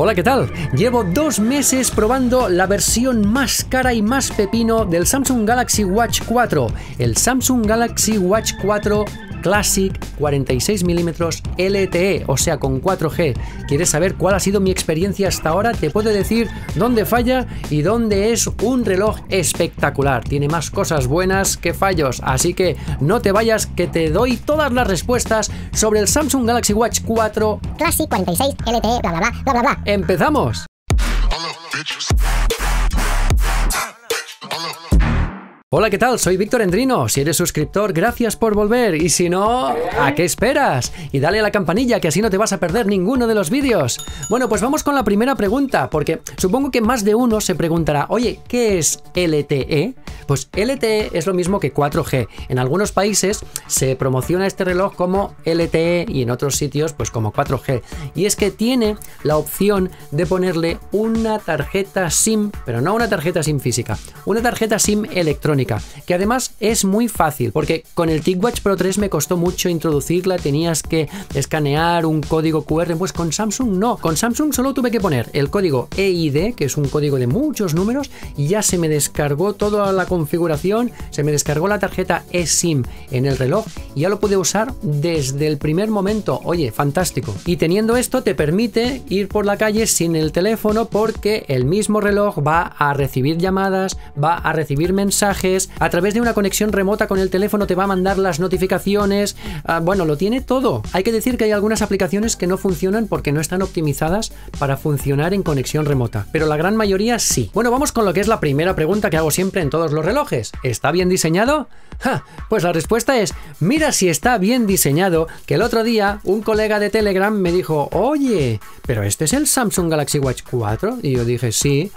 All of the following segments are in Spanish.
Hola, ¿qué tal? Llevo 2 meses probando la versión más cara y más pepino del Samsung Galaxy Watch 4, el Samsung Galaxy Watch 4 Classic 46mm LTE, o sea con 4G. ¿Quieres saber cuál ha sido mi experiencia hasta ahora? Te puedo decir dónde falla y dónde es un reloj espectacular. Tiene más cosas buenas que fallos, así que no te vayas, que te doy todas las respuestas sobre el Samsung Galaxy Watch 4 Classic 46 LTE, bla bla bla bla bla bla. ¡Empezamos! Hola, ¿qué tal? Soy Víctor Endrino. Si eres suscriptor, gracias por volver. Y si no, ¿a qué esperas? Y dale a la campanilla, que así no te vas a perder ninguno de los vídeos. Bueno, pues vamos con la primera pregunta, porque supongo que más de uno se preguntará, oye, ¿qué es LTE? Pues LTE es lo mismo que 4G. En algunos países se promociona este reloj como LTE y en otros sitios pues como 4G. Y es que tiene la opción de ponerle una tarjeta SIM, pero no una tarjeta SIM física, una tarjeta SIM electrónica, que además es muy fácil, porque con el TicWatch Pro 3 me costó mucho introducirla, tenías que escanear un código QR, pues con Samsung no, con Samsung solo tuve que poner el código EID, que es un código de muchos números, y ya se me descargó toda la configuración, se me descargó la tarjeta eSIM en el reloj y ya lo pude usar desde el primer momento. Oye, fantástico. Y teniendo esto te permite ir por la calle sin el teléfono, porque el mismo reloj va a recibir llamadas, va a recibir mensajes, a través de una conexión remota con el teléfono te va a mandar las notificaciones. Bueno, lo tiene todo. Hay que decir que hay algunas aplicaciones que no funcionan porque no están optimizadas para funcionar en conexión remota, pero la gran mayoría sí. Bueno, vamos con lo que es la primera pregunta que hago siempre en todos los relojes. ¿Está bien diseñado? Pues la respuesta es, mira si está bien diseñado, que el otro día un colega de Telegram me dijo, oye, ¿pero este es el Samsung Galaxy Watch 4? Y yo dije, sí.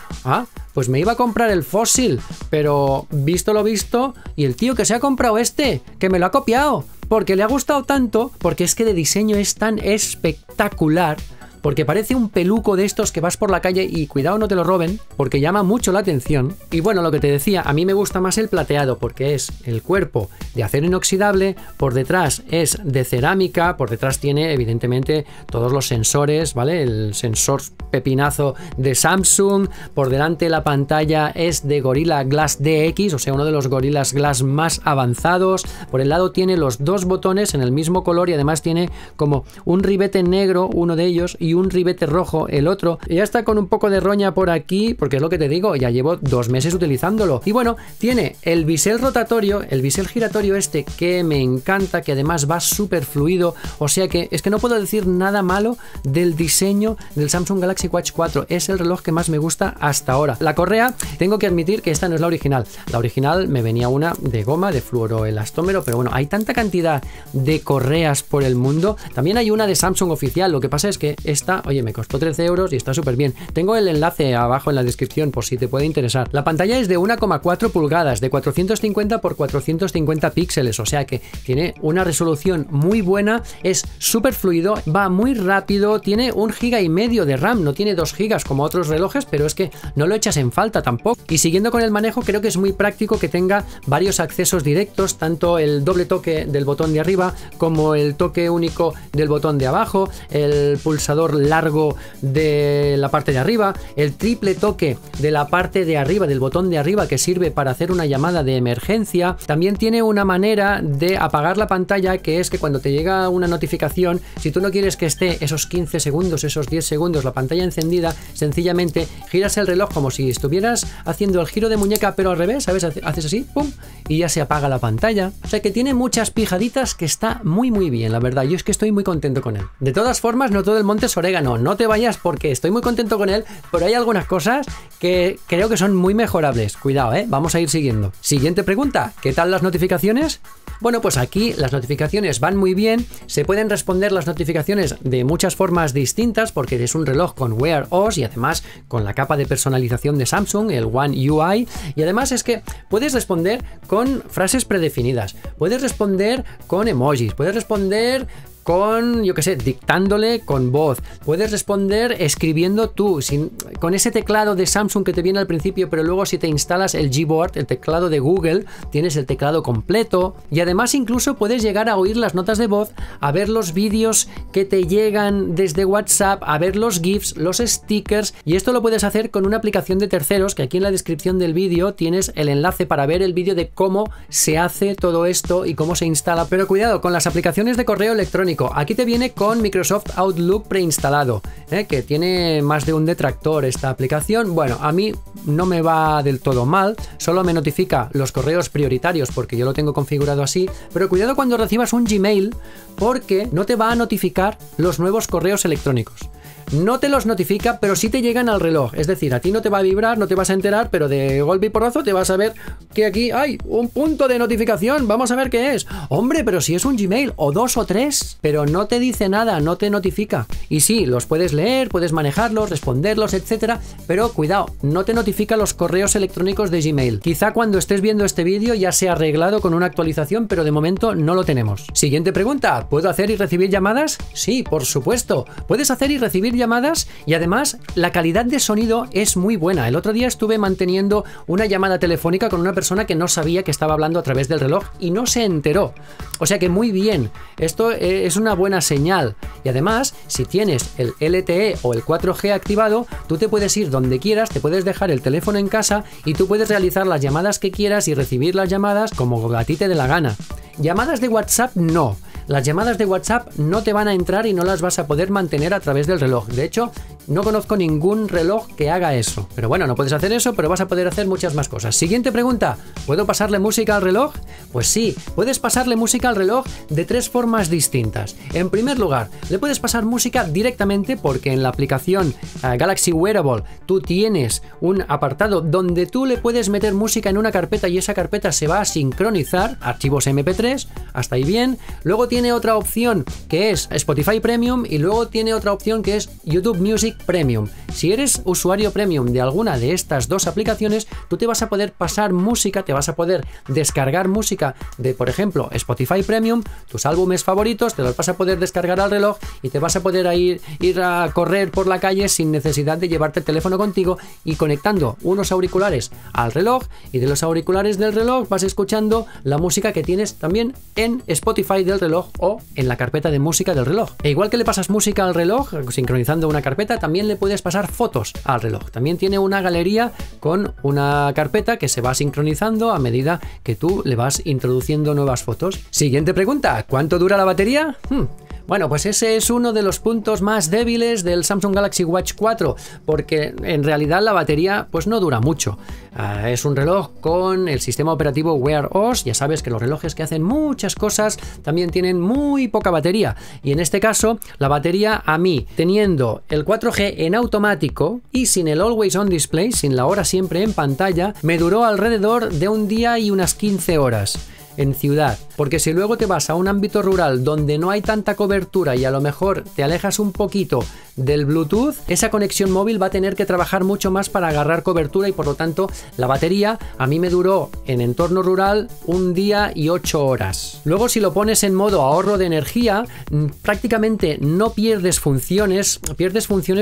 Pues me iba a comprar el Fossil, pero visto lo visto, y el tío que se ha comprado este, que me lo ha copiado, porque le ha gustado tanto, porque es que de diseño es tan espectacular, porque parece un peluco de estos que vas por la calle y cuidado no te lo roben, porque llama mucho la atención. Y bueno, lo que te decía, a mí me gusta más el plateado, porque es el cuerpo de acero inoxidable, por detrás es de cerámica, por detrás tiene evidentemente todos los sensores, ¿vale? El sensor pepinazo de Samsung, por delante la pantalla es de Gorilla Glass DX, o sea, uno de los Gorilla Glass más avanzados. Por el lado tiene los dos botones en el mismo color y además tiene como un ribete negro, uno de ellos, y un ribete rojo el otro. Y ya está con un poco de roña por aquí, porque es lo que te digo, ya llevo 2 meses utilizándolo. Y bueno, tiene el bisel rotatorio, el bisel giratorio este que me encanta, que además va súper fluido, o sea que es que no puedo decir nada malo del diseño del Samsung Galaxy Watch 4, es el reloj que más me gusta hasta ahora. La correa, tengo que admitir que esta no es la original. La original me venía una de goma, de fluoroelastómero, pero bueno, hay tanta cantidad de correas por el mundo. También hay una de Samsung oficial, lo que pasa es que esta, oye, me costó 13 euros y está súper bien. Tengo el enlace abajo en la descripción por si te puede interesar. La pantalla es de 1,4 pulgadas, de 450 por 450 píxeles, o sea que tiene una resolución muy buena, es súper fluido, va muy rápido, tiene 1,5 GB de RAM, no tiene 2 GB como otros relojes, pero es que no lo echas en falta tampoco. Y siguiendo con el manejo, creo que es muy práctico que tenga varios accesos directos, tanto el doble toque del botón de arriba como el toque único del botón de abajo, el pulsador largo de la parte de arriba, el triple toque de la parte de arriba, del botón de arriba, que sirve para hacer una llamada de emergencia. También tiene una manera de apagar la pantalla, que es que cuando te llega una notificación, si tú no quieres que esté esos 15 segundos, esos 10 segundos la pantalla encendida, sencillamente giras el reloj como si estuvieras haciendo el giro de muñeca, pero al revés, ¿sabes? Haces así, pum, y ya se apaga la pantalla. O sea que tiene muchas pijaditas, que está muy bien, la verdad. Yo es que estoy muy contento con él. De todas formas, no todo el monte es orégano, no te vayas, porque estoy muy contento con él, pero hay algunas cosas que creo que son muy mejorables. Cuidado, vamos a ir siguiendo. Siguiente pregunta, ¿qué tal las notificaciones? Bueno, pues aquí las notificaciones van muy bien, se pueden responder las notificaciones de muchas formas distintas, porque es un reloj con Wear OS y además con la capa de personalización de Samsung, el One UI, y además es que puedes responder con frases predefinidas, puedes responder con emojis, puedes responder con, yo qué sé, dictándole con voz. Puedes responder escribiendo tú, con ese teclado de Samsung que te viene al principio, pero luego si te instalas el Gboard, el teclado de Google, tienes el teclado completo. Y además incluso puedes llegar a oír las notas de voz, a ver los vídeos que te llegan desde WhatsApp, a ver los GIFs, los stickers. Y esto lo puedes hacer con una aplicación de terceros, que aquí en la descripción del vídeo tienes el enlace para ver el vídeo de cómo se hace todo esto y cómo se instala. Pero cuidado con las aplicaciones de correo electrónico. Aquí te viene con Microsoft Outlook preinstalado, que tiene más de un detractor esta aplicación. Bueno, a mí no me va del todo mal, solo me notifica los correos prioritarios porque yo lo tengo configurado así, pero cuidado cuando recibas un Gmail porque no te va a notificar los nuevos correos electrónicos. No te los notifica, pero sí te llegan al reloj. Es decir, a ti no te va a vibrar, no te vas a enterar, pero de golpe y porrazo te vas a ver que aquí hay un punto de notificación. Vamos a ver qué es. Hombre, pero si es un Gmail, o 2 o 3, pero no te dice nada, no te notifica. Y sí, los puedes leer, puedes manejarlos, responderlos, etcétera, pero cuidado, no te notifica los correos electrónicos de Gmail. Quizá cuando estés viendo este vídeo ya se ha arreglado con una actualización, pero de momento no lo tenemos. Siguiente pregunta, ¿puedo hacer y recibir llamadas? Sí, por supuesto. Puedes hacer y recibir llamadas y además la calidad de sonido es muy buena. El otro día estuve manteniendo una llamada telefónica con una persona que no sabía que estaba hablando a través del reloj y no se enteró. O sea que muy bien, esto es una buena señal. Y además, si tienes el LTE o el 4G activado, tú te puedes ir donde quieras, te puedes dejar el teléfono en casa y tú puedes realizar las llamadas que quieras y recibir las llamadas como a ti te dé la gana. Llamadas de WhatsApp no. Las llamadas de WhatsApp no te van a entrar y no las vas a poder mantener a través del reloj. De hecho, no conozco ningún reloj que haga eso. Pero bueno, no puedes hacer eso, pero vas a poder hacer muchas más cosas. Siguiente pregunta, ¿puedo pasarle música al reloj? Pues sí, puedes pasarle música al reloj de 3 formas distintas. En primer lugar, le puedes pasar música directamente porque en la aplicación Galaxy Wearable tú tienes un apartado donde tú le puedes meter música en una carpeta y esa carpeta se va a sincronizar, archivos MP3, hasta ahí bien. Luego tiene otra opción que es Spotify Premium y luego tiene otra opción que es YouTube Music Premium. Si eres usuario premium de alguna de estas dos aplicaciones, tú te vas a poder pasar música, te vas a poder descargar música de, por ejemplo, Spotify Premium, tus álbumes favoritos, te los vas a poder descargar al reloj y te vas a poder ir a correr por la calle sin necesidad de llevarte el teléfono contigo y conectando unos auriculares al reloj y de los auriculares del reloj vas escuchando la música que tienes también en Spotify del reloj o en la carpeta de música del reloj. E igual que le pasas música al reloj, sincronizando una carpeta, también le puedes pasar fotos al reloj. También tiene una galería con una carpeta que se va sincronizando a medida que tú le vas introduciendo nuevas fotos. Siguiente pregunta, ¿cuánto dura la batería? Bueno, pues ese es uno de los puntos más débiles del Samsung Galaxy Watch 4, porque en realidad la batería pues no dura mucho. Es un reloj con el sistema operativo Wear OS, ya sabes que los relojes que hacen muchas cosas también tienen muy poca batería, y en este caso la batería a mí, teniendo el 4G en automático y sin el Always On Display, sin la hora siempre en pantalla, me duró alrededor de un día y unas 15 horas. En ciudad, porque si luego te vas a un ámbito rural donde no hay tanta cobertura y a lo mejor te alejas un poquito del Bluetooth, esa conexión móvil va a tener que trabajar mucho más para agarrar cobertura y por lo tanto la batería a mí me duró en entorno rural un día y 8 horas. Luego si lo pones en modo ahorro de energía, prácticamente no pierdes funciones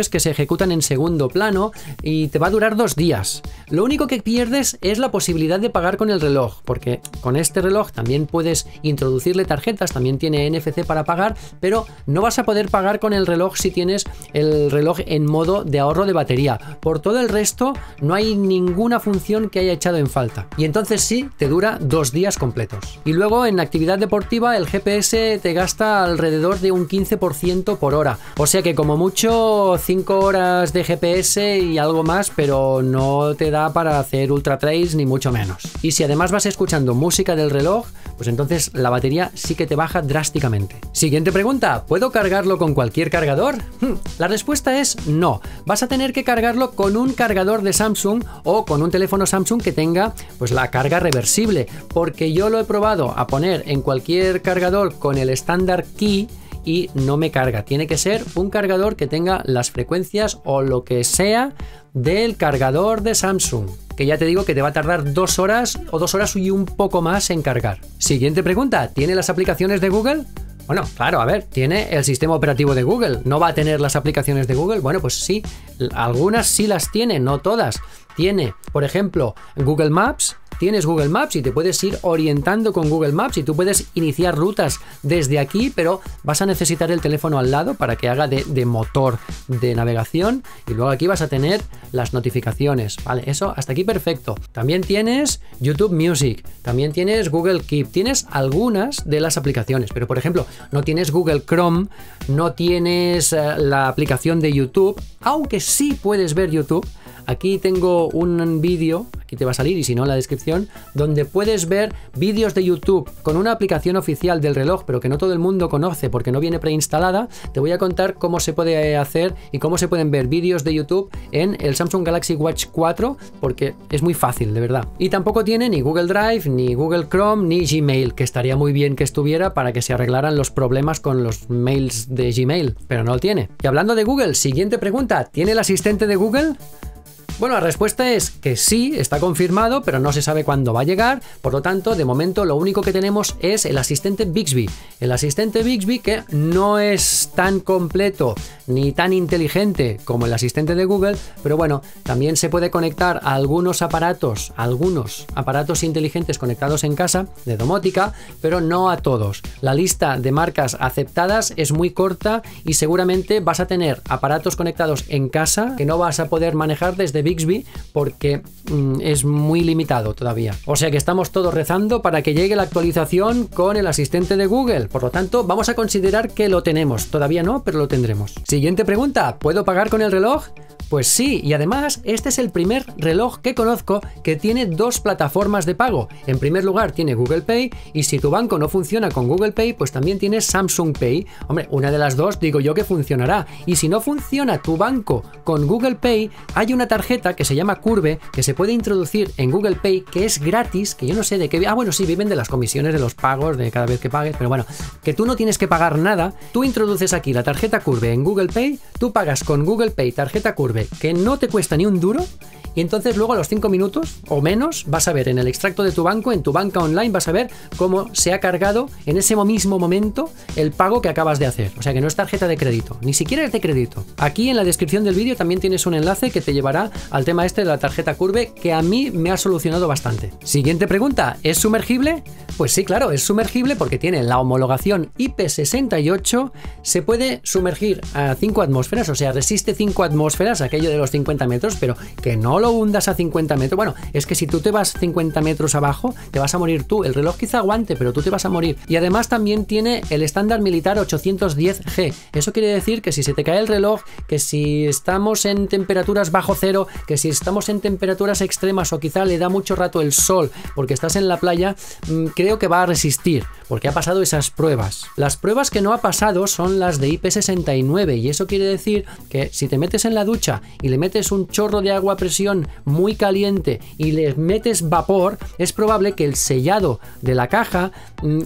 que se ejecutan en segundo plano y te va a durar 2 días. Lo único que pierdes es la posibilidad de pagar con el reloj, porque con este reloj también puedes introducirle tarjetas, también tiene NFC para pagar, pero no vas a poder pagar con el reloj si tienes el reloj en modo de ahorro de batería. Por todo el resto no hay ninguna función que haya echado en falta y entonces sí te dura 2 días completos. Y luego en actividad deportiva el GPS te gasta alrededor de un 15% por hora, o sea que como mucho 5 horas de GPS y algo más, pero no te da para hacer ultra trails ni mucho menos. Y si además vas escuchando música del reloj, pues entonces la batería sí que te baja drásticamente. Siguiente pregunta, ¿puedo cargarlo con cualquier cargador? La respuesta es no. Vas a tener que cargarlo con un cargador de Samsung o con un teléfono Samsung que tenga pues la carga reversible, porque yo lo he probado a poner en cualquier cargador con el estándar Qi y no me carga. Tiene que ser un cargador que tenga las frecuencias o lo que sea del cargador de Samsung, que ya te digo que te va a tardar 2 horas o 2 horas y un poco más en cargar. Siguiente pregunta, ¿tiene las aplicaciones de Google? Bueno, claro, a ver, tiene el sistema operativo de Google. ¿No va a tener las aplicaciones de Google? Bueno, pues sí, algunas sí las tiene, no todas. Tiene, por ejemplo, Google Maps. Tienes Google Maps y te puedes ir orientando con Google Maps y tú puedes iniciar rutas desde aquí, pero vas a necesitar el teléfono al lado para que haga de motor de navegación, y luego aquí vas a tener las notificaciones, ¿vale? Eso hasta aquí perfecto. También tienes YouTube Music, también tienes Google Keep, tienes algunas de las aplicaciones, pero por ejemplo no tienes Google Chrome, no tienes la aplicación de YouTube, aunque sí puedes ver YouTube. Aquí tengo un vídeo, aquí te va a salir y si no en la descripción, donde puedes ver vídeos de YouTube con una aplicación oficial del reloj, pero que no todo el mundo conoce porque no viene preinstalada. Te voy a contar cómo se puede hacer y cómo se pueden ver vídeos de YouTube en el Samsung Galaxy Watch 4, porque es muy fácil, de verdad. Y tampoco tiene ni Google Drive, ni Google Chrome, ni Gmail, que estaría muy bien que estuviera para que se arreglaran los problemas con los mails de Gmail, pero no lo tiene. Y hablando de Google, siguiente pregunta, ¿tiene el asistente de Google? Bueno, la respuesta es que sí, está confirmado, pero no se sabe cuándo va a llegar. Por lo tanto, de momento lo único que tenemos es el asistente Bixby. El asistente Bixby, que no es tan completo ni tan inteligente como el asistente de Google, pero bueno, también se puede conectar a algunos aparatos inteligentes conectados en casa de domótica, pero no a todos. La lista de marcas aceptadas es muy corta y seguramente vas a tener aparatos conectados en casa que no vas a poder manejar desde Bixby porque es muy limitado todavía. O sea que estamos todos rezando para que llegue la actualización con el asistente de Google. Por lo tanto, vamos a considerar que lo tenemos. Todavía no, pero lo tendremos. Siguiente pregunta, ¿puedo pagar con el reloj? Pues sí, y además este es el primer reloj que conozco que tiene dos plataformas de pago. En primer lugar tiene Google Pay, y si tu banco no funciona con Google Pay, pues también tienes Samsung Pay. Hombre, una de las dos digo yo que funcionará. Y si no funciona tu banco con Google Pay, hay una tarjeta que se llama Curve, que se puede introducir en Google Pay, que es gratis, que yo no sé de qué... Ah, bueno, sí, viven de las comisiones de los pagos de cada vez que pagues, pero bueno, que tú no tienes que pagar nada. Tú introduces aquí la tarjeta Curve en Google Pay, tú pagas con Google Pay tarjeta Curve, que no te cuesta ni un duro, y entonces luego a los 5 minutos o menos vas a ver en el extracto de tu banco, en tu banca online, vas a ver cómo se ha cargado en ese mismo momento el pago que acabas de hacer. O sea que no es tarjeta de crédito, ni siquiera es de crédito. Aquí en la descripción del vídeo también tienes un enlace que te llevará al tema este de la tarjeta Curve, que a mí me ha solucionado bastante. Siguiente pregunta, ¿es sumergible? Pues sí, claro, es sumergible porque tiene la homologación IP68, se puede sumergir a 5 atmósferas, o sea, resiste 5 atmósferas, aquello de los 50 metros, pero que no lo hundas a 50 metros. Bueno, es que si tú te vas 50 metros abajo, te vas a morir tú. El reloj quizá aguante, pero tú te vas a morir. Y además también tiene el estándar militar 810G. Eso quiere decir que si se te cae el reloj, que si estamos en temperaturas bajo cero, que si estamos en temperaturas extremas o quizá le da mucho rato el sol porque estás en la playa, creo que va a resistir, porque ha pasado esas pruebas. Las pruebas que no ha pasado son las de IP69, y eso quiere decir que si te metes en la ducha y le metes un chorro de agua a presión muy caliente y le metes vapor, es probable que el sellado de la caja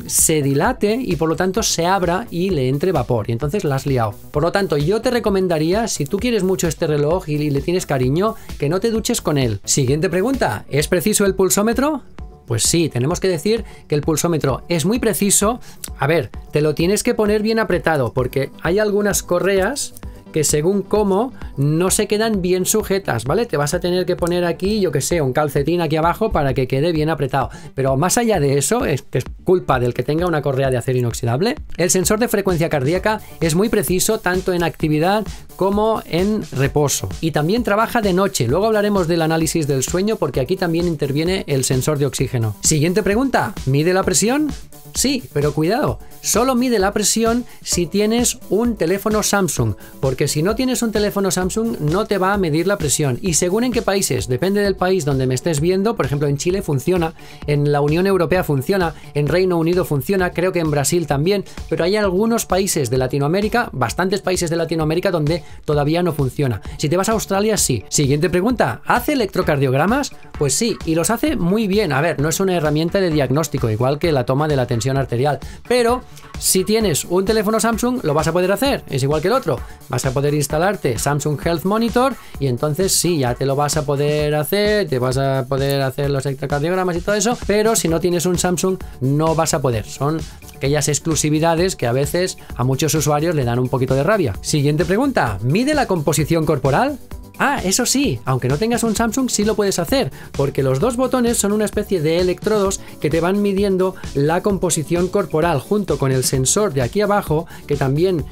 se dilate y por lo tanto se abra y le entre vapor, y entonces la has liado. Por lo tanto, yo te recomendaría, si tú quieres mucho este reloj y le tienes cariño, que no te duches con él. Siguiente pregunta, ¿es preciso el pulsómetro? Pues sí, tenemos que decir que el pulsómetro es muy preciso. A ver, te lo tienes que poner bien apretado porque hay algunas correas que según cómo no se quedan bien sujetas, ¿vale? Te vas a tener que poner aquí, yo que sé, un calcetín aquí abajo para que quede bien apretado. Pero más allá de eso, es que es culpa del que tenga una correa de acero inoxidable. El sensor de frecuencia cardíaca es muy preciso tanto en actividad como en reposo. Y también trabaja de noche. Luego hablaremos del análisis del sueño porque aquí también interviene el sensor de oxígeno. Siguiente pregunta, ¿mide la presión? Sí, pero cuidado, solo mide la presión si tienes un teléfono Samsung, porque si no tienes un teléfono Samsung no te va a medir la presión, y según en qué países, depende del país donde me estés viendo. Por ejemplo, en Chile funciona, en la Unión Europea funciona, en Reino Unido funciona, creo que en Brasil también, pero hay algunos países de Latinoamérica, bastantes países de Latinoamérica donde todavía no funciona. Si te vas a Australia, sí. Siguiente pregunta, ¿hace electrocardiogramas? Pues sí, y los hace muy bien. A ver, no es una herramienta de diagnóstico, igual que la toma de la tensión arterial, pero si tienes un teléfono Samsung lo vas a poder hacer, es igual que el otro. Vas a poder instalarte Samsung Health Monitor y entonces sí, ya te lo vas a poder hacer, te vas a poder hacer los electrocardiogramas y todo eso, pero si no tienes un Samsung no vas a poder. Son aquellas exclusividades que a veces a muchos usuarios le dan un poquito de rabia. Siguiente pregunta, ¿mide la composición corporal? Ah, eso sí, aunque no tengas un Samsung sí lo puedes hacer, porque los dos botones son una especie de electrodos que te van midiendo la composición corporal junto con el sensor de aquí abajo, que también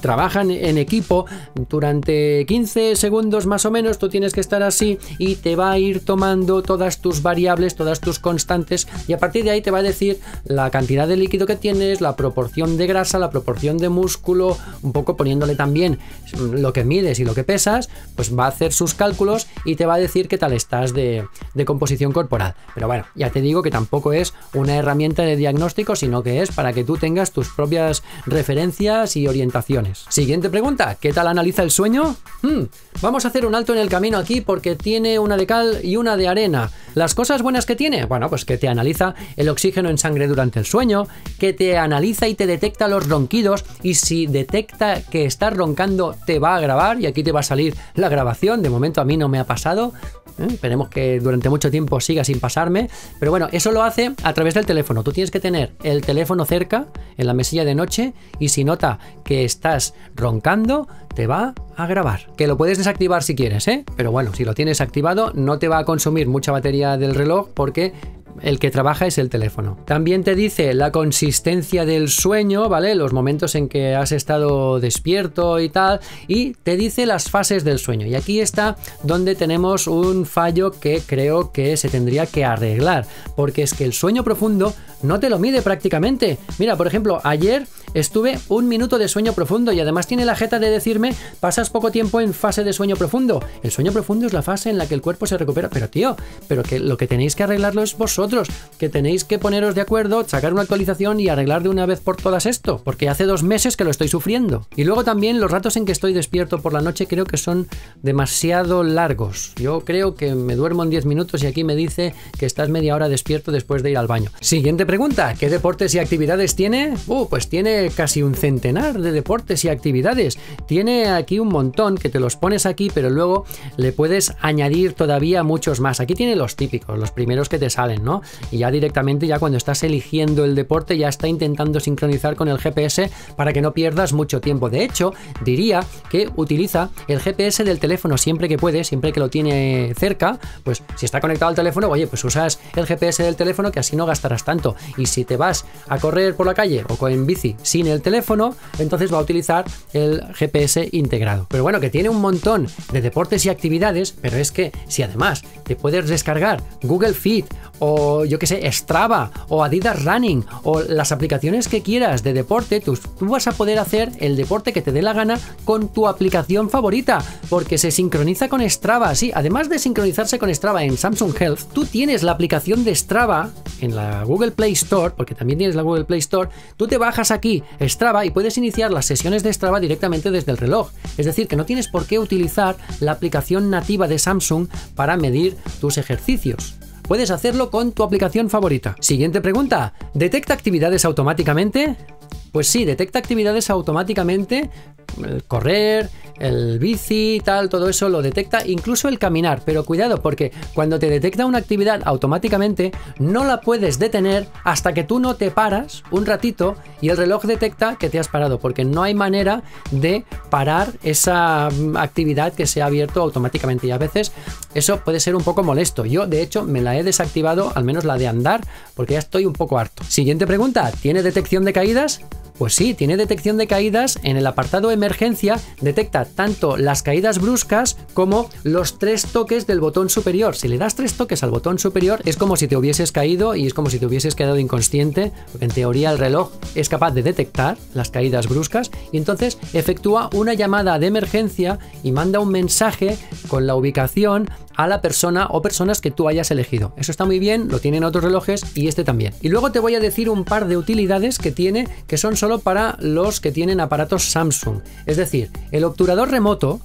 trabajan en equipo. Durante 15 segundos más o menos tú tienes que estar así y te va a ir tomando todas tus variables, todas tus constantes, y a partir de ahí te va a decir la cantidad de líquido que tienes, la proporción de grasa, la proporción de músculo, un poco poniéndole también lo que mides y lo que pesas, pues va a hacer sus cálculos y te va a decir qué tal estás de composición corporal. Pero bueno, ya te digo que tampoco es una herramienta de diagnóstico, sino que es para que tú tengas tus propias referencias y orientaciones. Siguiente pregunta, ¿qué tal analiza el sueño? Vamos a hacer un alto en el camino aquí porque tiene una de cal y una de arena. ¿Las cosas buenas que tiene? Bueno, pues que te analiza el oxígeno en sangre durante el sueño, que te analiza y te detecta los ronquidos, y si detecta que estás roncando te va a grabar y aquí te va a salir la grabación. De momento a mí no me ha pasado. Esperemos que durante mucho tiempo siga sin pasarme, pero bueno, eso lo hace a través del teléfono. Tú tienes que tener el teléfono cerca en la mesilla de noche y si nota que estás roncando te va a grabar. Que lo puedes desactivar si quieres, pero bueno, si lo tienes activado no te va a consumir mucha batería del reloj porque el que trabaja es el teléfono. También te dice la consistencia del sueño, ¿vale? Los momentos en que has estado despierto y tal, y te dice las fases del sueño. Y aquí está donde tenemos un fallo que creo que se tendría que arreglar, porque es que el sueño profundo no te lo mide prácticamente. Mira, por ejemplo, ayer estuve 1 minuto de sueño profundo y además tiene la jeta de decirme pasas poco tiempo en fase de sueño profundo. El sueño profundo es la fase en la que el cuerpo se recupera. Pero tío, pero que lo que tenéis que arreglarlo es vosotros, que tenéis que poneros de acuerdo, sacar una actualización y arreglar de una vez por todas esto, porque hace 2 meses que lo estoy sufriendo. Y luego también los ratos en que estoy despierto por la noche creo que son demasiado largos. Yo creo que me duermo en 10 minutos y aquí me dice que estás media hora despierto después de ir al baño. Siguiente pregunta, ¿qué deportes y actividades tiene? Pues tiene casi un centenar de deportes y actividades. Tiene aquí un montón que te los pones aquí, pero luego le puedes añadir todavía muchos más. Aquí tiene los típicos, los primeros que te salen, ¿no? Y ya directamente, ya cuando estás eligiendo el deporte, ya está intentando sincronizar con el GPS para que no pierdas mucho tiempo. De hecho, diría que utiliza el GPS del teléfono siempre que puede, siempre que lo tiene cerca. Pues si está conectado al teléfono, oye, pues usas el GPS del teléfono, que así no gastarás tanto. Y si te vas a correr por la calle o en bici sin el teléfono, entonces va a utilizar el GPS integrado. Pero bueno, que tiene un montón de deportes y actividades, pero es que si además te puedes descargar Google Fit o yo que sé, Strava o Adidas Running o las aplicaciones que quieras de deporte, tú vas a poder hacer el deporte que te dé la gana con tu aplicación favorita, porque se sincroniza con Strava. Sí, además de sincronizarse con Strava en Samsung Health, tú tienes la aplicación de Strava en la Google Play Store, porque también tienes la Google Play Store. Tú te bajas aquí Strava y puedes iniciar las sesiones de Strava directamente desde el reloj. Es decir, que no tienes por qué utilizar la aplicación nativa de Samsung para medir tus ejercicios. Puedes hacerlo con tu aplicación favorita. Siguiente pregunta, ¿detecta actividades automáticamente? Pues sí, detecta actividades automáticamente, el correr, el bici, tal, todo eso lo detecta, incluso el caminar, pero cuidado porque cuando te detecta una actividad automáticamente no la puedes detener hasta que tú no te paras un ratito y el reloj detecta que te has parado, porque no hay manera de parar esa actividad que se ha abierto automáticamente y a veces eso puede ser un poco molesto. Yo de hecho me la he desactivado, al menos la de andar, porque ya estoy un poco harto. Siguiente pregunta, ¿tiene detección de caídas? Pues sí, tiene detección de caídas. En el apartado emergencia detecta tanto las caídas bruscas como los 3 toques del botón superior. Si le das 3 toques al botón superior es como si te hubieses caído y es como si te hubieses quedado inconsciente, porque en teoría el reloj es capaz de detectar las caídas bruscas y entonces efectúa una llamada de emergencia y manda un mensaje con la ubicación a la persona o personas que tú hayas elegido. Eso está muy bien, lo tienen otros relojes y este también. Y luego te voy a decir un par de utilidades que tiene que son solo para los que tienen aparatos Samsung. Es decir, el obturador remoto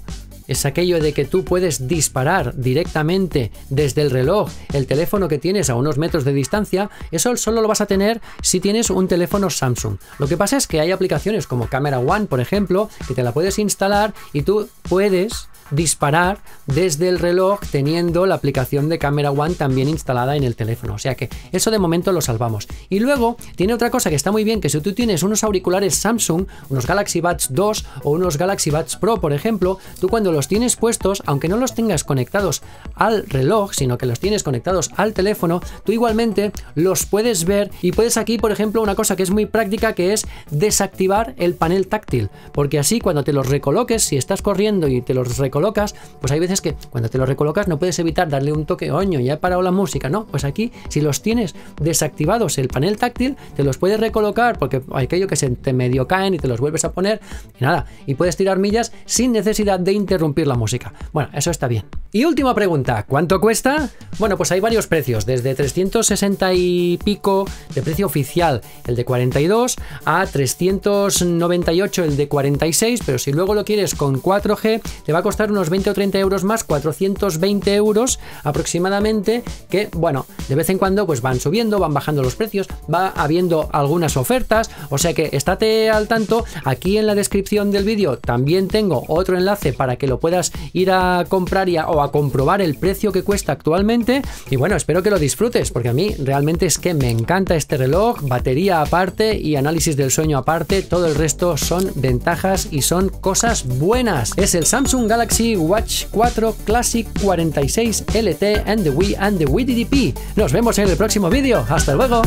es aquello de que tú puedes disparar directamente desde el reloj el teléfono que tienes a unos metros de distancia. Eso solo lo vas a tener si tienes un teléfono Samsung. Lo que pasa es que hay aplicaciones como Camera One, por ejemplo, que te la puedes instalar y tú puedes disparar desde el reloj teniendo la aplicación de Camera One también instalada en el teléfono, o sea que eso de momento lo salvamos. Y luego tiene otra cosa que está muy bien, que si tú tienes unos auriculares Samsung, unos Galaxy Buds 2 o unos Galaxy Buds Pro, por ejemplo, tú cuando los tienes puestos, aunque no los tengas conectados al reloj, sino que los tienes conectados al teléfono, tú igualmente los puedes ver y puedes aquí, por ejemplo, una cosa que es muy práctica, que es desactivar el panel táctil, porque así cuando te los recoloques, si estás corriendo y te los recolocas, pues hay veces que cuando te lo recolocas no puedes evitar darle un toque, oño, ya he parado la música, no, pues aquí si los tienes desactivados el panel táctil, te los puedes recolocar porque hay aquello que se te medio caen y te los vuelves a poner y nada, y puedes tirar millas sin necesidad de interrumpir la música. Bueno, eso está bien. Y última pregunta, ¿cuánto cuesta? Bueno, pues hay varios precios, desde 360 y pico de precio oficial el de 42 a 398 el de 46, pero si luego lo quieres con 4G te va a costar unos 20 o 30 euros más, 420 euros aproximadamente, que bueno, de vez en cuando pues van subiendo, van bajando los precios, va habiendo algunas ofertas, o sea que estate al tanto. Aquí en la descripción del vídeo también tengo otro enlace para que lo puedas ir a comprar o a comprobar el precio que cuesta actualmente. Y bueno, espero que lo disfrutes, porque a mí realmente es que me encanta este reloj, batería aparte y análisis del sueño aparte, todo el resto son ventajas y son cosas buenas. Es el Samsung Galaxy Watch 4 Classic 46 LT and the Wii DDP. Nos vemos en el próximo vídeo. ¡Hasta luego!